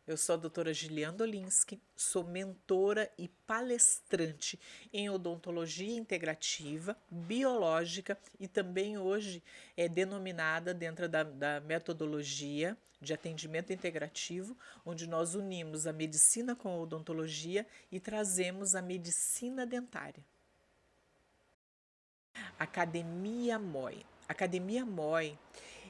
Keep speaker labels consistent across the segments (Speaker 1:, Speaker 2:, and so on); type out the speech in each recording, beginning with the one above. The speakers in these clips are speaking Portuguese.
Speaker 1: Eu sou a doutora Giliane Dolinski, sou mentora e palestrante em odontologia integrativa, biológica e também hoje é denominada dentro da metodologia de atendimento integrativo, onde nós unimos a medicina com a odontologia e trazemos a medicina dentária. Academia MOI. Academia MOI,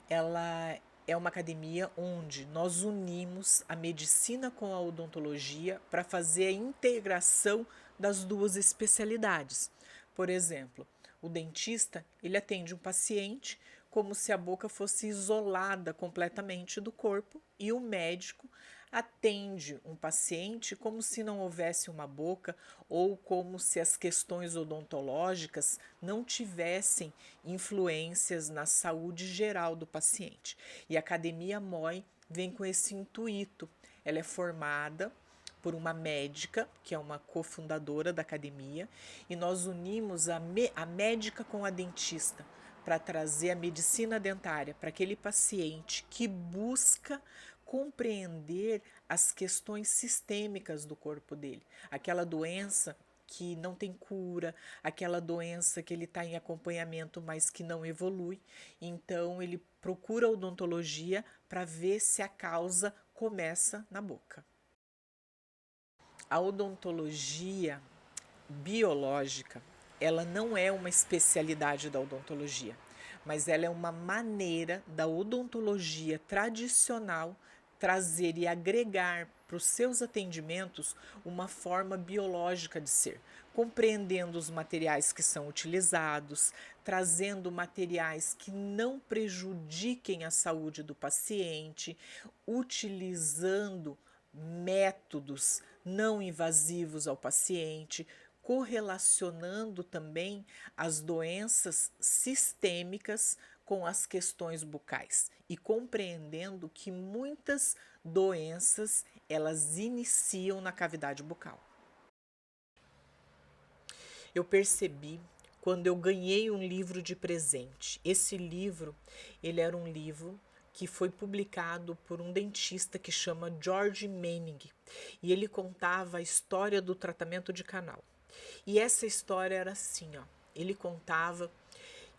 Speaker 1: ela é uma academia onde nós unimos a medicina com a odontologia para fazer a integração das duas especialidades. Por exemplo, o dentista, ele atende um paciente como se a boca fosse isolada completamente do corpo e o médico atende um paciente como se não houvesse uma boca ou como se as questões odontológicas não tivessem influências na saúde geral do paciente. E a Academia MOI vem com esse intuito. Ela é formada por uma médica, que é uma cofundadora da academia, e nós unimos a médica com a dentista para trazer a medicina dentária para aquele paciente que busca compreender as questões sistêmicas do corpo dele, aquela doença que não tem cura, aquela doença que ele está em acompanhamento, mas que não evolui. Então, ele procura a odontologia para ver se a causa começa na boca. A odontologia biológica, ela não é uma especialidade da odontologia, mas ela é uma maneira da odontologia tradicional trazer e agregar para os seus atendimentos uma forma biológica de ser, compreendendo os materiais que são utilizados, trazendo materiais que não prejudiquem a saúde do paciente, utilizando métodos não invasivos ao paciente, correlacionando também as doenças sistêmicas com as questões bucais e compreendendo que muitas doenças elas iniciam na cavidade bucal. Eu percebi quando eu ganhei um livro de presente. Esse livro, ele era um livro que foi publicado por um dentista que chama George Manning, e ele contava a história do tratamento de canal. E essa história era assim, ó, ele contava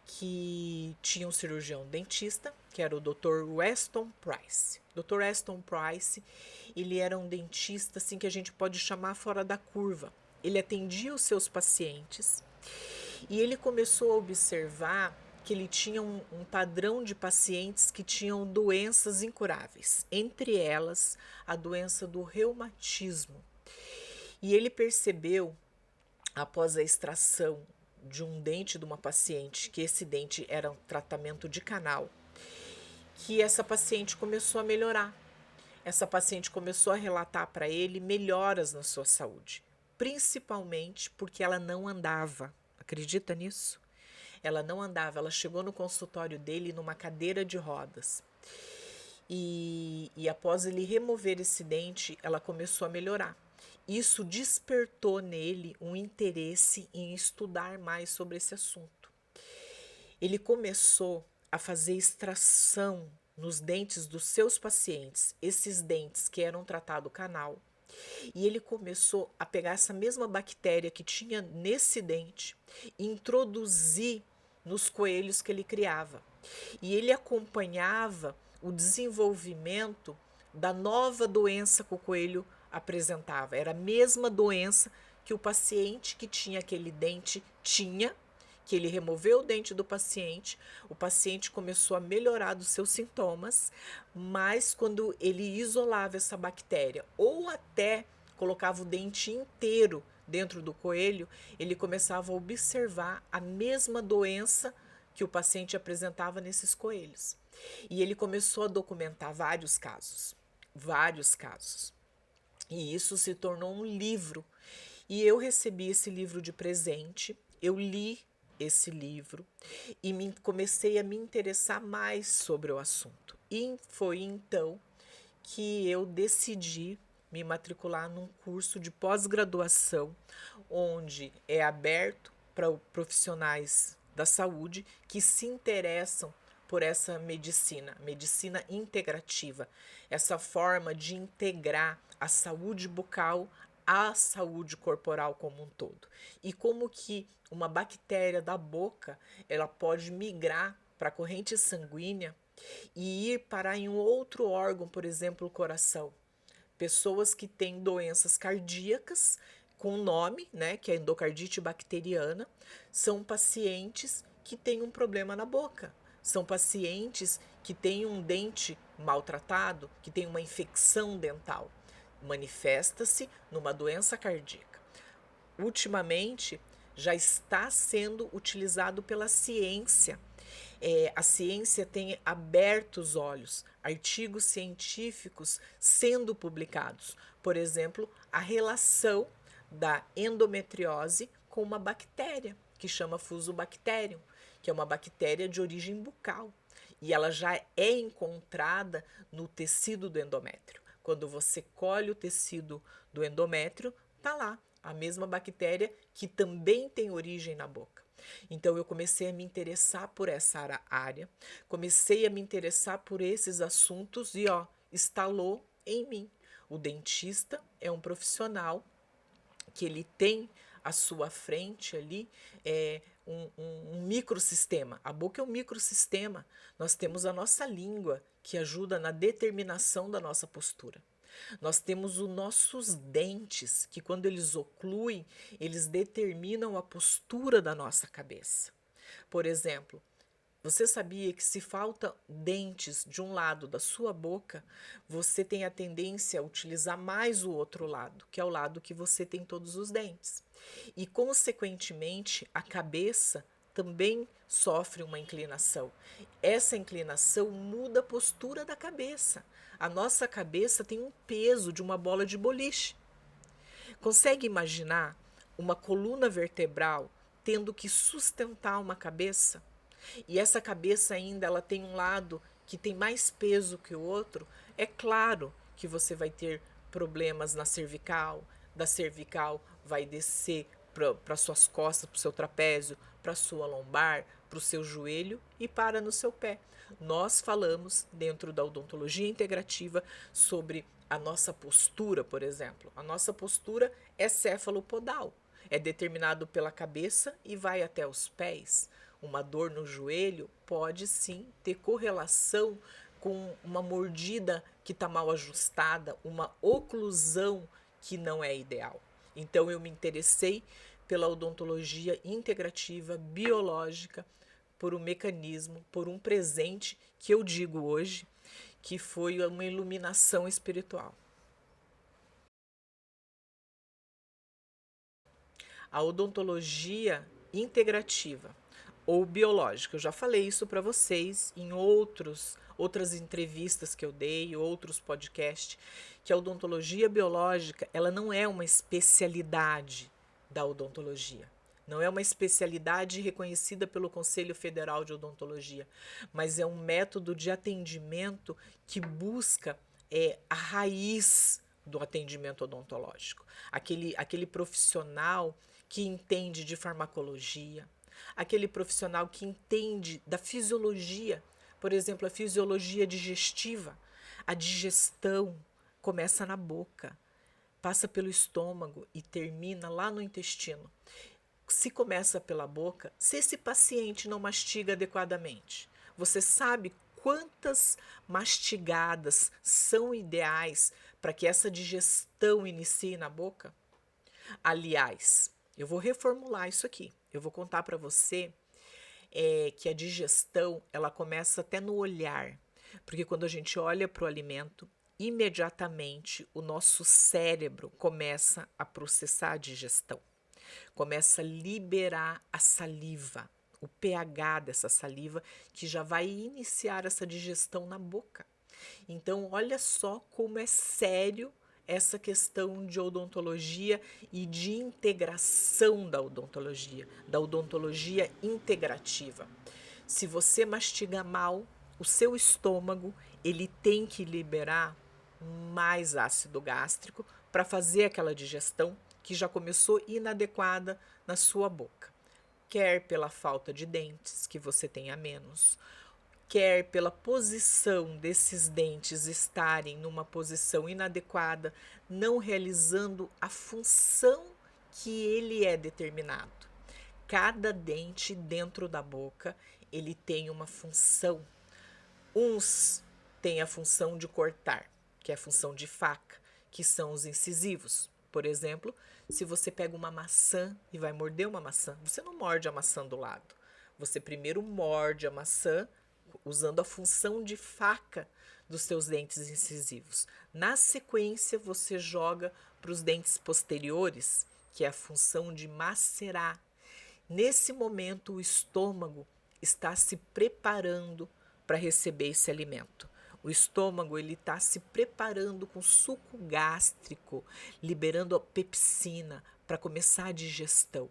Speaker 1: que tinha um cirurgião dentista, que era o Dr. Weston Price. Dr. Weston Price, ele era um dentista assim que a gente pode chamar fora da curva. Ele atendia os seus pacientes e ele começou a observar que ele tinha um padrão de pacientes que tinham doenças incuráveis, entre elas a doença do reumatismo. E ele percebeu, após a extração de um dente de uma paciente, que esse dente era um tratamento de canal, que essa paciente começou a melhorar. Essa paciente começou a relatar para ele melhoras na sua saúde, principalmente porque ela não andava. Acredita nisso? Ela não andava, ela chegou no consultório dele numa cadeira de rodas. E após ele remover esse dente, ela começou a melhorar. Isso despertou nele um interesse em estudar mais sobre esse assunto. Ele começou a fazer extração nos dentes dos seus pacientes, esses dentes que eram tratado canal, e ele começou a pegar essa mesma bactéria que tinha nesse dente e introduzir nos coelhos que ele criava. E ele acompanhava o desenvolvimento da nova doença que o coelho apresentava. Era a mesma doença que o paciente que tinha aquele dente tinha, que ele removeu o dente do paciente, o paciente começou a melhorar dos seus sintomas, mas quando ele isolava essa bactéria ou até colocava o dente inteiro dentro do coelho, ele começava a observar a mesma doença que o paciente apresentava nesses coelhos. E ele começou a documentar vários casos. E isso se tornou um livro. E eu recebi esse livro de presente, eu li esse livro e comecei a me interessar mais sobre o assunto. E foi então que eu decidi me matricular num curso de pós-graduação, onde é aberto para profissionais da saúde que se interessam por essa medicina integrativa, essa forma de integrar a saúde bucal à saúde corporal como um todo. E como que uma bactéria da boca, ela pode migrar para a corrente sanguínea e ir parar em um outro órgão, por exemplo, o coração. Pessoas que têm doenças cardíacas com nome, né, que é endocardite bacteriana, são pacientes que têm um problema na boca. São pacientes que têm um dente maltratado, que têm uma infecção dental. Manifesta-se numa doença cardíaca. Ultimamente, já está sendo utilizado pela ciência. A ciência tem aberto os olhos, artigos científicos sendo publicados. Por exemplo, a relação da endometriose com uma bactéria que chama Fusobacterium, que é uma bactéria de origem bucal. E ela já é encontrada no tecido do endométrio. Quando você colhe o tecido do endométrio, está lá a mesma bactéria que também tem origem na boca. Então eu comecei a me interessar por essa área, comecei a me interessar por esses assuntos e instalou em mim. O dentista é um profissional que ele tem à sua frente ali um microsistema. A boca é um microsistema. Nós temos a nossa língua, que ajuda na determinação da nossa postura. Nós temos os nossos dentes, que quando eles ocluem, eles determinam a postura da nossa cabeça. Por exemplo, você sabia que se falta dentes de um lado da sua boca, você tem a tendência a utilizar mais o outro lado, que é o lado que você tem todos os dentes. E, consequentemente, a cabeça também sofre uma inclinação. Essa inclinação muda a postura da cabeça. A nossa cabeça tem um peso de uma bola de boliche. Consegue imaginar uma coluna vertebral tendo que sustentar uma cabeça? E essa cabeça ainda ela tem um lado que tem mais peso que o outro? É claro que você vai ter problemas na cervical, da cervical vai descer para suas costas, para o seu trapézio, para a sua lombar, para o seu joelho e para no seu pé. Nós falamos dentro da odontologia integrativa sobre a nossa postura, por exemplo. A nossa postura é cefalopodal, é determinado pela cabeça e vai até os pés. Uma dor no joelho pode sim ter correlação com uma mordida que está mal ajustada, uma oclusão que não é ideal. Então eu me interessei pela odontologia integrativa, biológica, por um mecanismo, por um presente que eu digo hoje, que foi uma iluminação espiritual. A odontologia integrativa ou biológica, eu já falei isso para vocês em outras entrevistas que eu dei, outros podcasts, que a odontologia biológica, ela não é uma especialidade da odontologia. Não é uma especialidade reconhecida pelo Conselho Federal de Odontologia, mas é um método de atendimento que busca a raiz do atendimento odontológico. Aquele profissional que entende de farmacologia, aquele profissional que entende da fisiologia, por exemplo, a fisiologia digestiva. A digestão começa na boca, passa pelo estômago e termina lá no intestino. Se começa pela boca, se esse paciente não mastiga adequadamente, você sabe quantas mastigadas são ideais para que essa digestão inicie na boca? Aliás, eu vou reformular isso aqui. Eu vou contar para você que a digestão ela começa até no olhar, porque quando a gente olha para o alimento, imediatamente o nosso cérebro começa a processar a digestão, começa a liberar a saliva, o pH dessa saliva que já vai iniciar essa digestão na boca. Então, olha só como é sério essa questão de odontologia e de integração da odontologia integrativa. Se você mastiga mal, o seu estômago ele tem que liberar mais ácido gástrico para fazer aquela digestão que já começou inadequada na sua boca. Quer pela falta de dentes, que você tenha menos, quer pela posição desses dentes estarem numa posição inadequada, não realizando a função que ele é determinado. Cada dente dentro da boca, ele tem uma função. Uns têm a função de cortar, que é a função de faca, que são os incisivos. Por exemplo, se você pega uma maçã e vai morder uma maçã, você não morde a maçã do lado. Você primeiro morde a maçã usando a função de faca dos seus dentes incisivos. Na sequência, você joga para os dentes posteriores, que é a função de macerar. Nesse momento, o estômago está se preparando para receber esse alimento. O estômago ele está se preparando com suco gástrico, liberando a pepsina para começar a digestão.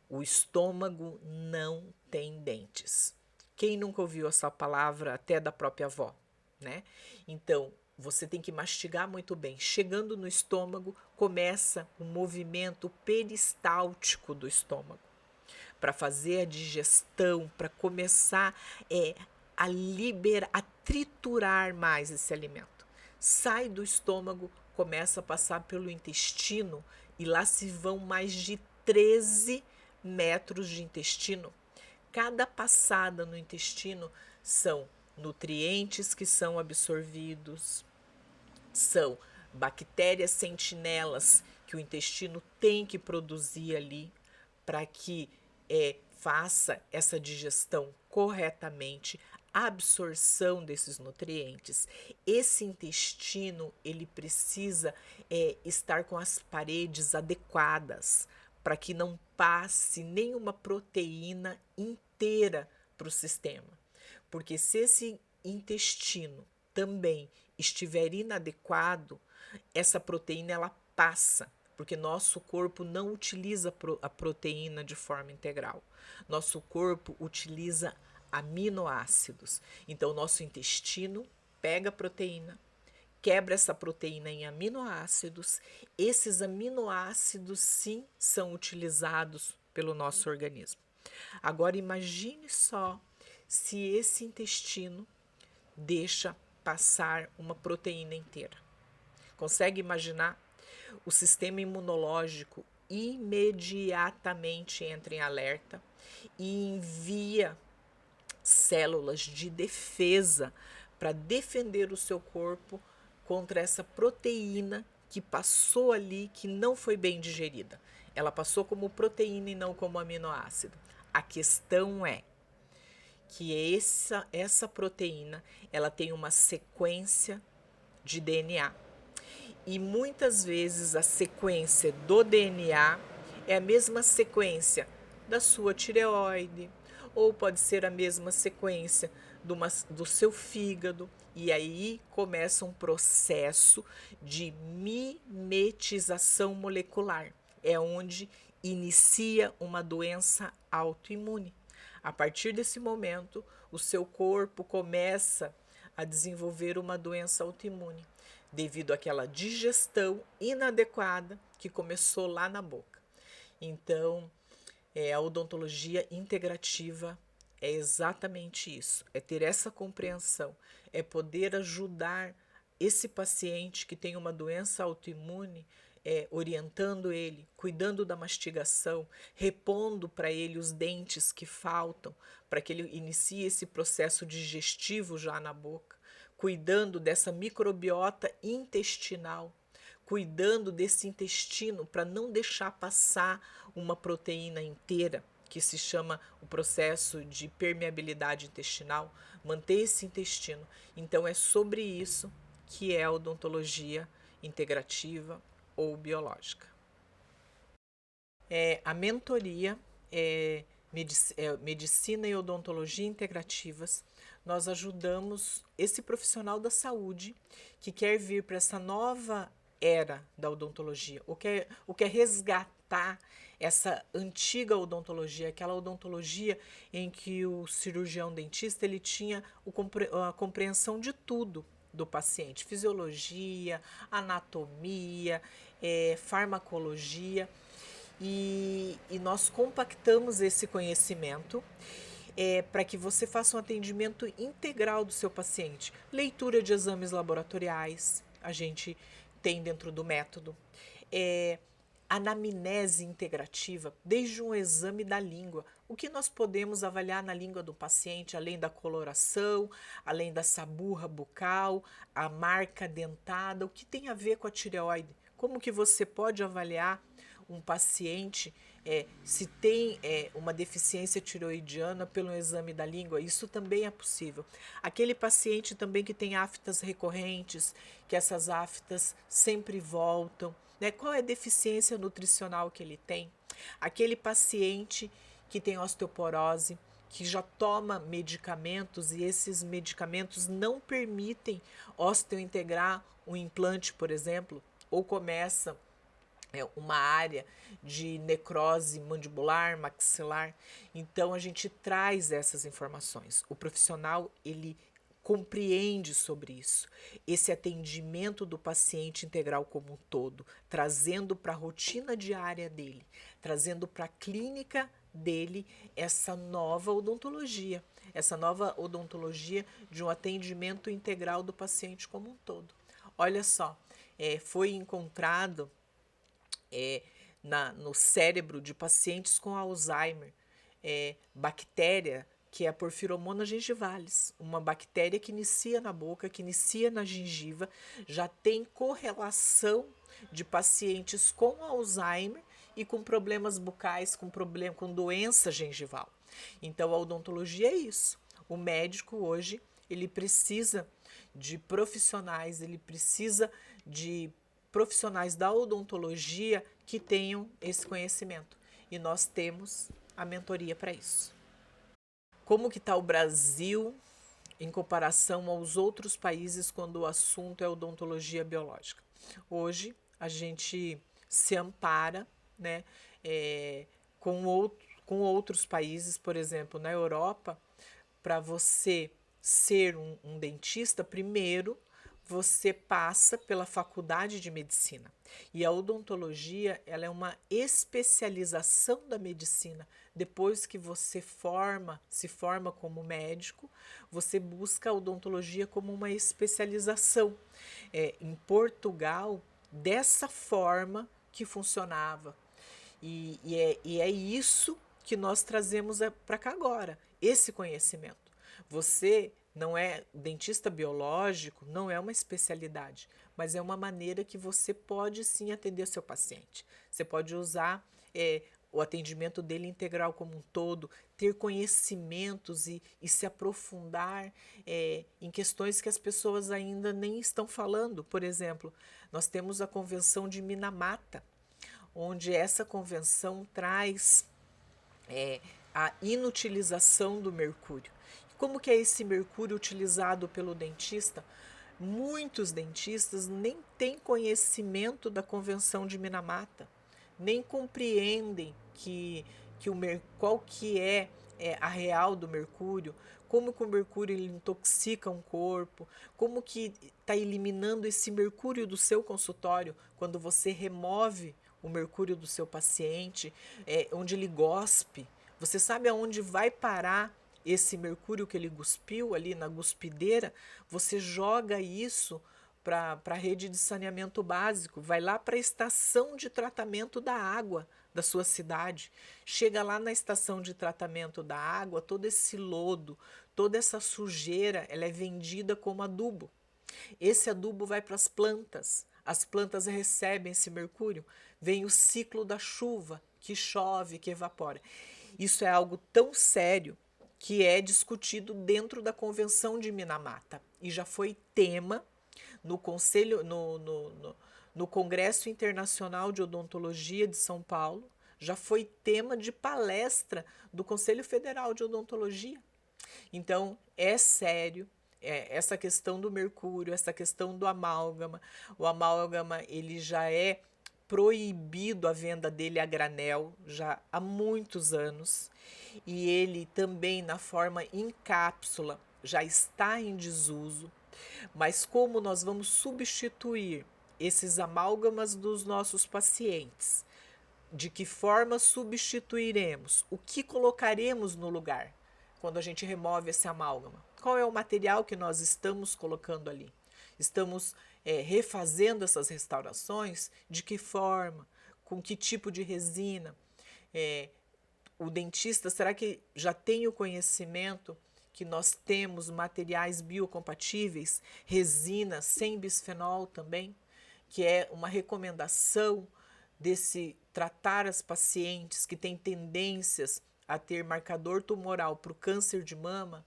Speaker 1: O estômago não tem dentes. Quem nunca ouviu essa palavra até da própria avó, né? Então, você tem que mastigar muito bem. Chegando no estômago, começa o movimento peristáltico do estômago para fazer a digestão, para começar a triturar mais esse alimento. Sai do estômago, começa a passar pelo intestino e lá se vão mais de 13 metros de intestino. Cada passada no intestino são nutrientes que são absorvidos, são bactérias sentinelas que o intestino tem que produzir ali para que faça essa digestão corretamente, absorção desses nutrientes. Esse intestino ele precisa estar com as paredes adequadas para que não passe nenhuma proteína inteira para o sistema. Porque se esse intestino também estiver inadequado, essa proteína ela passa, porque nosso corpo não utiliza a proteína de forma integral. Nosso corpo utiliza aminoácidos. Então, nosso intestino pega a proteína, quebra essa proteína em aminoácidos. Esses aminoácidos, sim, são utilizados pelo nosso organismo. Agora, imagine só se esse intestino deixa passar uma proteína inteira. Consegue imaginar? O sistema imunológico imediatamente entra em alerta e envia células de defesa para defender o seu corpo contra essa proteína que passou ali, que não foi bem digerida. Ela passou como proteína e não como aminoácido. A questão é que essa proteína ela tem uma sequência de DNA. E muitas vezes a sequência do DNA é a mesma sequência da sua tireoide, ou pode ser a mesma sequência do seu fígado. E aí começa um processo de mimetização molecular. É onde inicia uma doença autoimune. A partir desse momento, o seu corpo começa a desenvolver uma doença autoimune, devido àquela digestão inadequada que começou lá na boca. Então, a odontologia integrativa é exatamente isso, é ter essa compreensão, é poder ajudar esse paciente que tem uma doença autoimune, orientando ele, cuidando da mastigação, repondo para ele os dentes que faltam, para que ele inicie esse processo digestivo já na boca, cuidando dessa microbiota intestinal, cuidando desse intestino para não deixar passar uma proteína inteira, que se chama o processo de permeabilidade intestinal, manter esse intestino. Então é sobre isso que é a odontologia integrativa ou biológica. A mentoria Medicina e Odontologia Integrativas. Nós ajudamos esse profissional da saúde que quer vir para essa nova era da odontologia, ou quer resgatar essa antiga odontologia, aquela odontologia em que o cirurgião dentista ele tinha a compreensão de tudo do paciente, fisiologia, anatomia, farmacologia, e nós compactamos esse conhecimento para que você faça um atendimento integral do seu paciente. Leitura de exames laboratoriais, a gente tem dentro do método. Anamnese integrativa, desde um exame da língua. O que nós podemos avaliar na língua do paciente, além da coloração, além da saburra bucal, a marca dentada, o que tem a ver com a tireoide? Como que você pode avaliar um paciente se tem uma deficiência tiroidiana pelo exame da língua? Isso também é possível. Aquele paciente também que tem aftas recorrentes, que essas aftas sempre voltam, né? Qual é a deficiência nutricional que ele tem? Aquele paciente que tem osteoporose, que já toma medicamentos e esses medicamentos não permitem osteointegrar um implante, por exemplo, ou começa uma área de necrose mandibular, maxilar. Então a gente traz essas informações. O profissional, ele compreende sobre isso, esse atendimento do paciente integral como um todo, trazendo para a rotina diária dele, trazendo para a clínica dele essa nova odontologia de um atendimento integral do paciente como um todo. Olha só, foi encontrado no cérebro de pacientes com Alzheimer, bactéria que é a Porphyromonas gingivalis, uma bactéria que inicia na boca, que inicia na gengiva, já tem correlação de pacientes com Alzheimer e com problemas bucais, com doença gengival. Então a odontologia é isso. O médico hoje, ele precisa de profissionais, ele precisa de profissionais da odontologia que tenham esse conhecimento. E nós temos a mentoria para isso. Como que está o Brasil em comparação aos outros países quando o assunto é odontologia biológica? Hoje a gente se ampara, né, com outros países, por exemplo, na Europa, para você ser um dentista, primeiro você passa pela faculdade de medicina. E a odontologia, ela é uma especialização da medicina. Depois que você se forma como médico, você busca a odontologia como uma especialização. Em Portugal, dessa forma que funcionava. E é isso que nós trazemos para cá agora, esse conhecimento. Você não é dentista biológico, não é uma especialidade, mas é uma maneira que você pode sim atender seu paciente. Você pode usar o atendimento dele integral como um todo, ter conhecimentos e se aprofundar em questões que as pessoas ainda nem estão falando. Por exemplo, nós temos a Convenção de Minamata, onde essa convenção traz a inutilização do mercúrio. Como que é esse mercúrio utilizado pelo dentista? Muitos dentistas nem têm conhecimento da Convenção de Minamata, nem compreendem qual que é a real do mercúrio, como que o mercúrio ele intoxica um corpo, como que está eliminando esse mercúrio do seu consultório quando você remove o mercúrio do seu paciente, onde ele gospe. Você sabe aonde vai parar esse mercúrio que ele cuspiu ali na cuspideira? Você joga isso para a rede de saneamento básico, vai lá para a estação de tratamento da água da sua cidade. Chega lá na estação de tratamento da água, todo esse lodo, toda essa sujeira, ela é vendida como adubo. Esse adubo vai para as plantas recebem esse mercúrio, vem o ciclo da chuva, que chove, que evapora. Isso é algo tão sério que é discutido dentro da Convenção de Minamata e já foi tema no Congresso Internacional de Odontologia de São Paulo, já foi tema de palestra do Conselho Federal de Odontologia. Então, é sério essa questão do mercúrio, essa questão do amálgama. O amálgama, ele já é proibido a venda dele a granel já há muitos anos e ele também na forma em cápsula já está em desuso, mas como nós vamos substituir esses amálgamas dos nossos pacientes? De que forma substituiremos? O que colocaremos no lugar? quando a gente remove esse amálgama? Qual é o material que nós estamos colocando ali? Estamos refazendo essas restaurações? De que forma? Com que tipo de resina? O dentista, será que já tem o conhecimento que nós temos materiais biocompatíveis, resina sem bisfenol também, que é uma recomendação desse tratar as pacientes que têm tendências a ter marcador tumoral para o câncer de mama,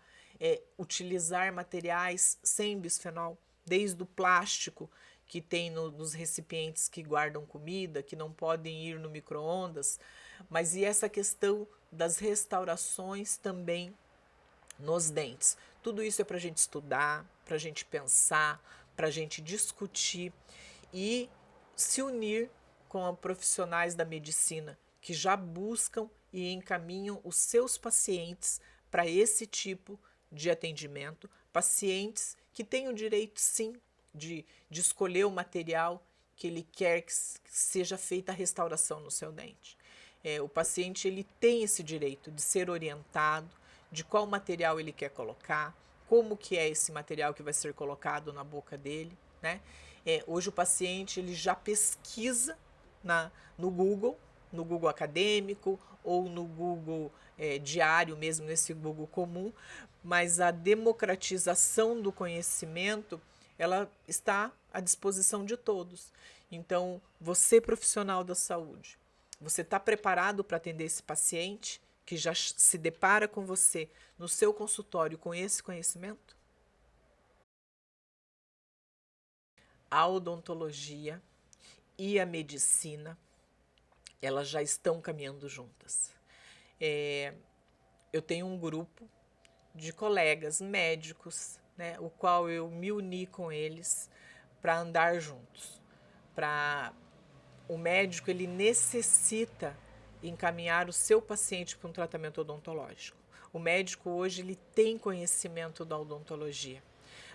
Speaker 1: utilizar materiais sem bisfenol, desde o plástico que tem nos recipientes que guardam comida, que não podem ir no micro-ondas, mas e essa questão das restaurações também nos dentes. Tudo isso é para a gente estudar, para a gente pensar, para a gente discutir e se unir com profissionais da medicina que já buscam e encaminham os seus pacientes para esse tipo de atendimento, pacientes que têm o direito, sim, de escolher o material que ele quer que seja feita a restauração no seu dente. O paciente ele tem esse direito de ser orientado de qual material ele quer colocar, como que é esse material que vai ser colocado na boca dele, né? Hoje o paciente ele já pesquisa no Google acadêmico ou no Google diário mesmo, nesse Google comum, mas a democratização do conhecimento ela está à disposição de todos. Então, você profissional da saúde, você está preparado para atender esse paciente que já se depara com você no seu consultório com esse conhecimento? A odontologia e a medicina, elas já estão caminhando juntas. Eu tenho um grupo de colegas médicos, né, o qual eu me uni com eles para andar juntos. O médico ele necessita encaminhar o seu paciente para um tratamento odontológico. O médico hoje ele tem conhecimento da odontologia.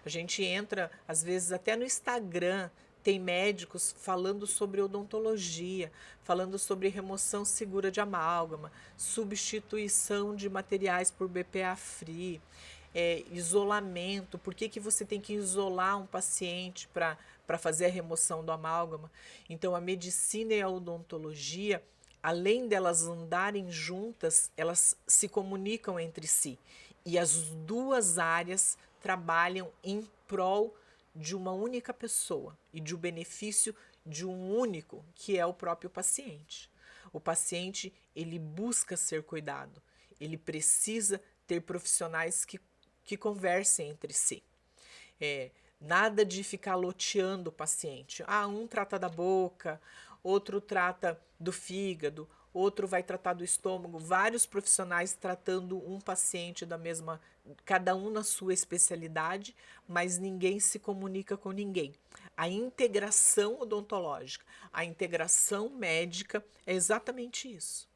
Speaker 1: A gente entra, às vezes, até no Instagram, tem médicos falando sobre odontologia, falando sobre remoção segura de amálgama, substituição de materiais por BPA-free, isolamento, por que você tem que isolar um paciente para fazer a remoção do amálgama. Então, a medicina e a odontologia, além delas andarem juntas, elas se comunicam entre si. E as duas áreas trabalham em prol de uma única pessoa e de um benefício de um único, que é o próprio paciente. O paciente, ele busca ser cuidado, ele precisa ter profissionais que conversem entre si. Nada de ficar loteando o paciente. Um trata da boca, outro trata do fígado, outro vai tratar do estômago. Vários profissionais tratando um paciente da mesma, cada um na sua especialidade, mas ninguém se comunica com ninguém. A integração odontológica, a integração médica é exatamente isso.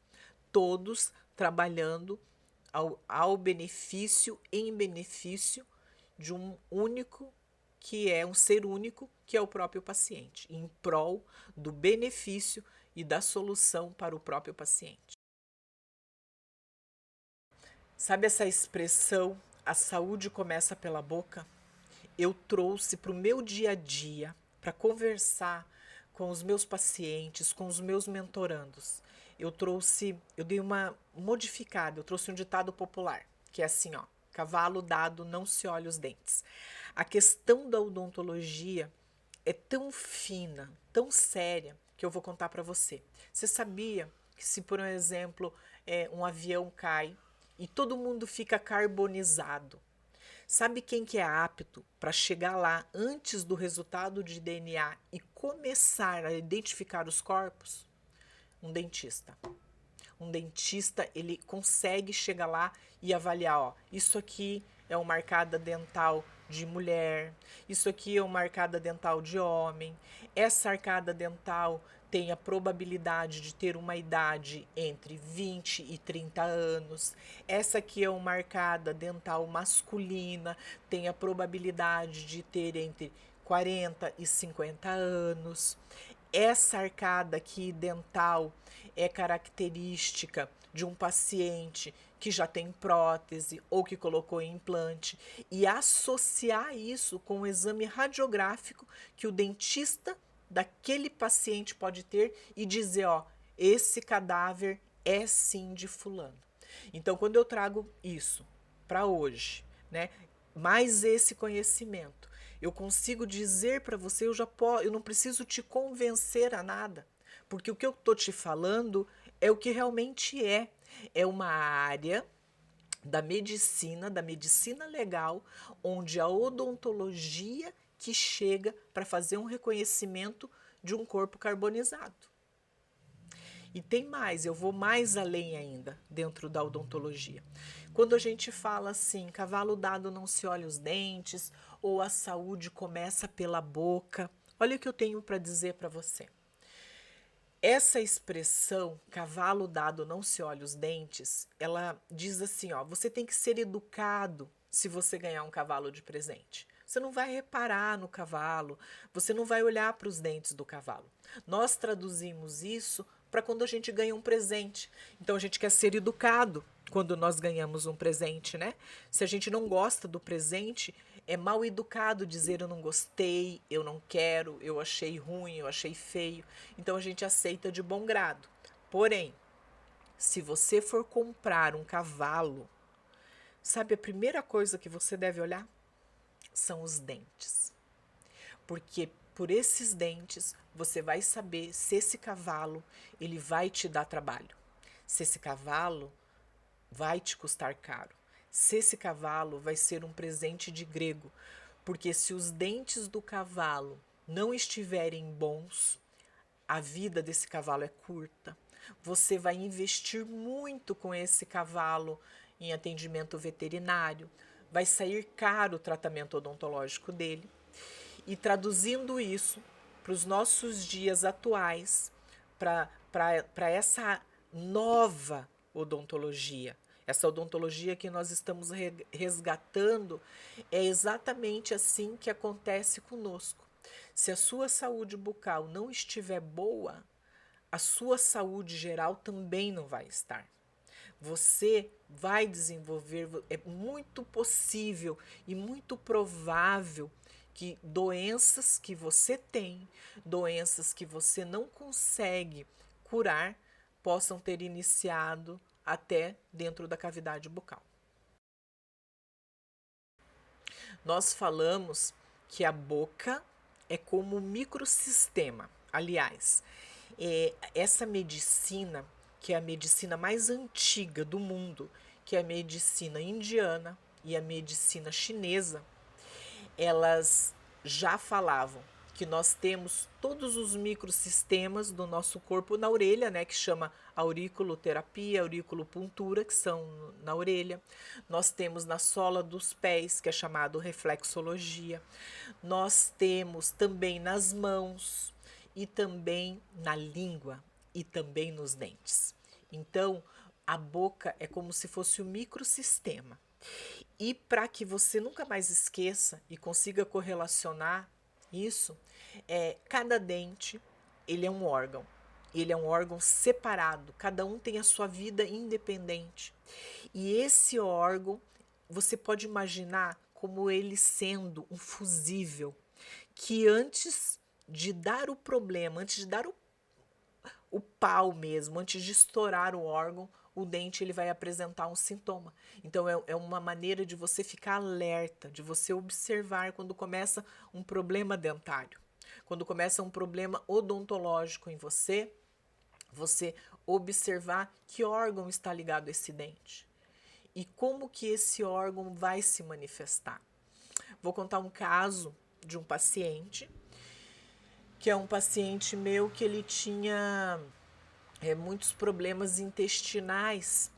Speaker 1: Todos trabalhando ao benefício, em benefício de um único, que é um ser único, que é o próprio paciente, em prol do benefício e da solução para o próprio paciente. Sabe essa expressão, a saúde começa pela boca? Eu trouxe para o meu dia a dia, para conversar com os meus pacientes, com os meus mentorandos. Eu dei uma modificada, eu trouxe um ditado popular, que é assim, cavalo dado não se olha os dentes. A questão da odontologia é tão fina, tão séria, que eu vou contar para você. Você sabia que se, por exemplo, um avião cai e todo mundo fica carbonizado, sabe quem que é apto para chegar lá antes do resultado de DNA e começar a identificar os corpos? Um dentista. Um dentista, ele consegue chegar lá e avaliar, isso aqui é uma arcada dental de mulher, isso aqui é uma arcada dental de homem, essa arcada dental tem a probabilidade de ter uma idade entre 20 e 30 anos, essa aqui é uma arcada dental masculina, tem a probabilidade de ter entre 40 e 50 anos. essa arcada aqui dental é característica de um paciente que já tem prótese ou que colocou implante, e associar isso com o exame radiográfico que o dentista daquele paciente pode ter e dizer, ó, esse cadáver é sim de fulano. Então, quando eu trago isso para hoje, né, mais esse conhecimento, eu consigo dizer para você, eu não preciso te convencer a nada, porque o que eu estou te falando é o que realmente é. É uma área da medicina legal, onde a odontologia que chega para fazer um reconhecimento de um corpo carbonizado. E tem mais, eu vou mais além ainda dentro da odontologia. Quando a gente fala assim, cavalo dado não se olha os dentes, ou a saúde começa pela boca, olha o que eu tenho para dizer para você. Essa expressão, cavalo dado não se olha os dentes, ela diz assim, ó, você tem que ser educado se você ganhar um cavalo de presente. Você não vai reparar no cavalo, você não vai olhar para os dentes do cavalo. Nós traduzimos isso para quando a gente ganha um presente. Então a gente quer ser educado quando nós ganhamos um presente, né? Se a gente não gosta do presente, é mal educado dizer eu não gostei, eu não quero, eu achei ruim, eu achei feio. Então a gente aceita de bom grado. Porém, se você for comprar um cavalo, sabe a primeira coisa que você deve olhar? São os dentes. Porque por esses dentes você vai saber se esse cavalo ele vai te dar trabalho. Se esse cavalo vai te custar caro. Se esse cavalo vai ser um presente de grego, porque se os dentes do cavalo não estiverem bons, a vida desse cavalo é curta. Você vai investir muito com esse cavalo em atendimento veterinário, vai sair caro o tratamento odontológico dele. E traduzindo isso para os nossos dias atuais, para essa nova odontologia, essa odontologia que nós estamos resgatando, é exatamente assim que acontece conosco. Se a sua saúde bucal não estiver boa, a sua saúde geral também não vai estar. Você vai desenvolver, é muito possível e muito provável que doenças que você tem, doenças que você não consegue curar, possam ter iniciado até dentro da cavidade bucal. Nós falamos que a boca é como um microsistema. Aliás, essa medicina, que é a medicina mais antiga do mundo, que é a medicina indiana e a medicina chinesa, elas já falavam que nós temos todos os microsistemas do nosso corpo na orelha, né, que chama auriculoterapia, auriculopuntura, que são na orelha. Nós temos na sola dos pés, que é chamado reflexologia. Nós temos também nas mãos e também na língua e também nos dentes. Então, a boca é como se fosse um microsistema. E para que você nunca mais esqueça e consiga correlacionar isso, cada dente ele é um órgão. Ele é um órgão separado, cada um tem a sua vida independente. E esse órgão, você pode imaginar como ele sendo um fusível, que antes de dar o problema, antes de dar o pau mesmo, antes de estourar o órgão, o dente ele vai apresentar um sintoma. Então é uma maneira de você ficar alerta, de você observar quando começa um problema dentário, quando começa um problema odontológico em você, você observar que órgão está ligado a esse dente e como que esse órgão vai se manifestar. Vou contar um caso de um paciente, que é um paciente meu que ele tinha muitos problemas intestinais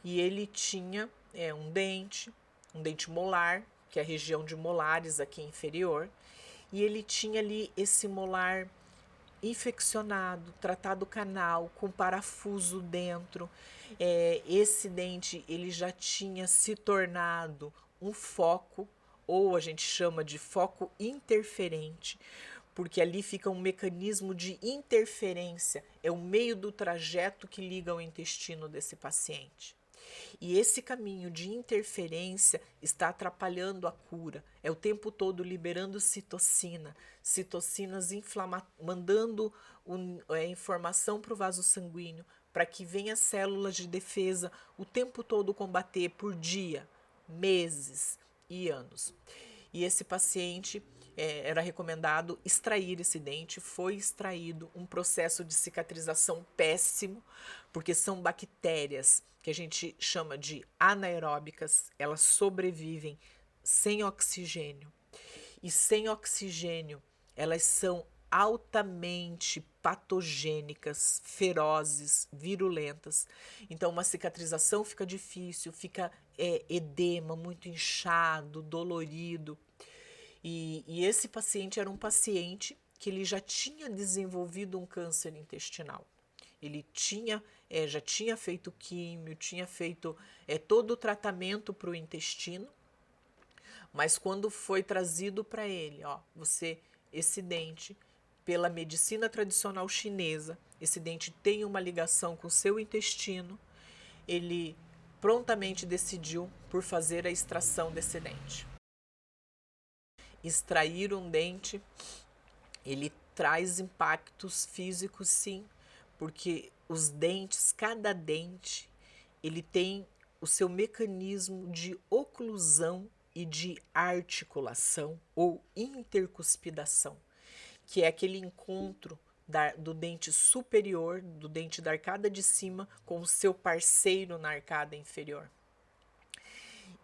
Speaker 1: e ele tinha um dente molar, que é a região de molares aqui inferior, e ele tinha ali esse molar infeccionado, tratado canal, com parafuso dentro. Esse dente ele já tinha se tornado um foco, ou a gente chama de foco interferente, porque ali fica um mecanismo de interferência, é o meio do trajeto que liga ao intestino desse paciente. E esse caminho de interferência está atrapalhando a cura. É o tempo todo liberando citocina, citocinas mandando informação para o vaso sanguíneo, para que venha células de defesa o tempo todo combater por dia, meses e anos. E esse paciente era recomendado extrair esse dente, foi extraído, um processo de cicatrização péssimo, porque são bactérias que a gente chama de anaeróbicas, elas sobrevivem sem oxigênio. E sem oxigênio, elas são altamente patogênicas, ferozes, virulentas. Então, uma cicatrização fica difícil, fica edema, muito inchado, dolorido. E esse paciente era um paciente que ele já tinha desenvolvido um câncer intestinal. Ele já tinha feito químio, tinha feito todo o tratamento para o intestino, mas quando foi trazido para ele, esse dente, pela medicina tradicional chinesa, esse dente tem uma ligação com o seu intestino, ele prontamente decidiu por fazer a extração desse dente. Extrair um dente, ele traz impactos físicos, sim, porque os dentes, cada dente, ele tem o seu mecanismo de oclusão e de articulação ou intercuspidação, que é aquele encontro do dente superior, do dente da arcada de cima, com o seu parceiro na arcada inferior.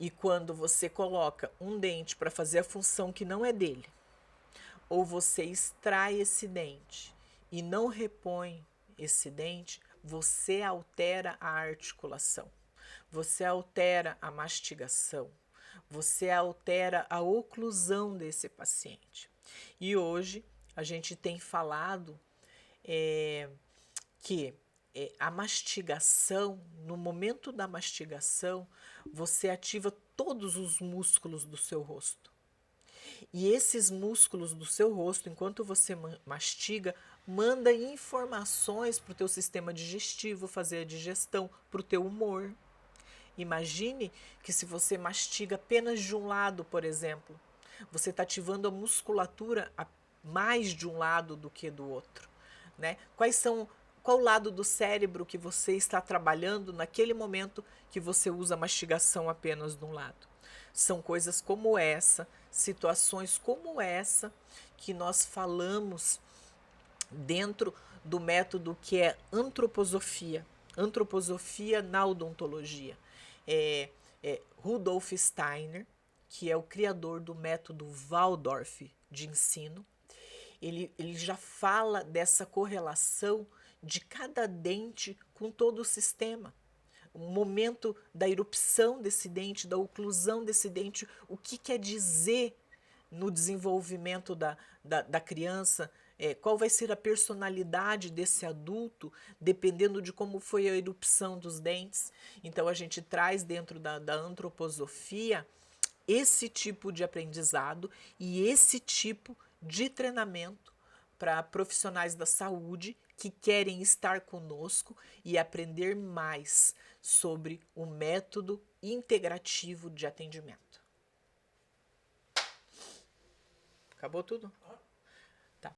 Speaker 1: E quando você coloca um dente para fazer a função que não é dele, ou você extrai esse dente e não repõe esse dente, você altera a articulação, você altera a mastigação, você altera a oclusão desse paciente. E hoje a gente tem falado que a mastigação, no momento da mastigação, você ativa todos os músculos do seu rosto. E esses músculos do seu rosto, enquanto você mastiga, manda informações para o teu sistema digestivo fazer a digestão, para o teu humor. Imagine que se você mastiga apenas de um lado, por exemplo, você está ativando a musculatura a mais de um lado do que do outro, né? Qual lado do cérebro que você está trabalhando naquele momento que você usa a mastigação apenas de um lado? São coisas como essa, situações como essa, que nós falamos dentro do método que é antroposofia na odontologia. Rudolf Steiner, que é o criador do método Waldorf de ensino, ele já fala dessa correlação de cada dente com todo o sistema. O momento da erupção desse dente, da oclusão desse dente, o que quer dizer no desenvolvimento da criança, qual vai ser a personalidade desse adulto, dependendo de como foi a erupção dos dentes. Então, a gente traz dentro da antroposofia esse tipo de aprendizado e esse tipo de treinamento para profissionais da saúde que querem estar conosco e aprender mais sobre o método integrativo de atendimento. Acabou tudo?